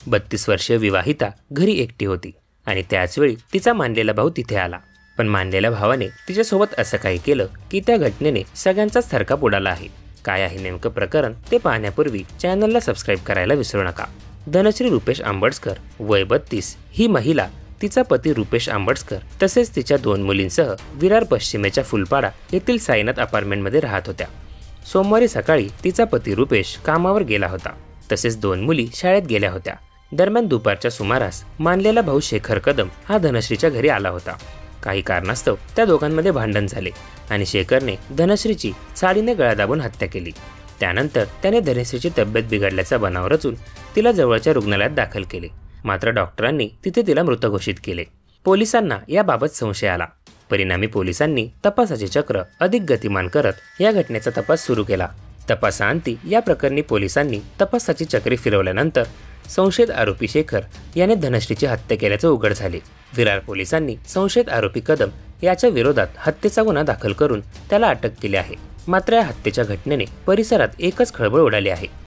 32 वर्षीय विवाहिता घरी एकटी होती आणि त्याच वेळी तिचा मानलेला भाऊ तिथे आला. पण मानलेल्या भावाने तिच्यासोबत असं काही केलं की त्या घटनेने सगळ्यांचाच थरकाप उडाला आहे. काय आहे नेमकं प्रकरण ते पाहण्यापूर्वी चॅनलला सबस्क्राईब करायला विसरू नका. धनश्री रुपेश आंबडकर वय 32 ही महिला तिचा पती रुपेश आंबडकर तसेच तिच्या 2 मुलींसह विरार पश्चिमेच्या फुलपाडा येथील साईनाथ अपार्टमेंटमध्ये राहत होत्या. सोमवारी सकाळी तिचा पती रुपेश कामावर गेला होता तसेच 2 मुली शाळेत गेल्या होत्या. दरम्यान दुपारच्या सुमारास मानलेला भाऊ शेखर कदम हा धनश्रीच्या घरी आला होता. काही कारणास्तव त्या दोघांमध्ये भांडण झाले आणि शेखरने धनश्रीची साडीने गळा दाबून हत्या केली. त्यानंतर त्याने धनश्रीची तब्येत बिघडल्याचा बनाव रचून तिला जवळच्या रुग्णालयात दाखल केले. मात्र डॉक्टरांनी तिथे तिला मृत घोषित केले. पोलिसांना याबाबत संशय आला. परिणामी पोलिसांनी तपासाचे चक्र अधिक गतिमान करत या घटनेचा तपास सुरू केला. तपासाअंती या प्रकरणी पोलिसांनी तपासाची चक्री फिरवल्यानंतर संशयित आरोपी शेखर याने धनश्रीची हत्या केल्याचे उघड झाले. विरार पोलिसांनी संशयित आरोपी कदम याच्या विरोधात हत्येचा गुन्हा दाखल करून त्याला अटक केली आहे. मात्र या हत्येच्या घटनेने परिसरात एकच खळबळ उडाली आहे.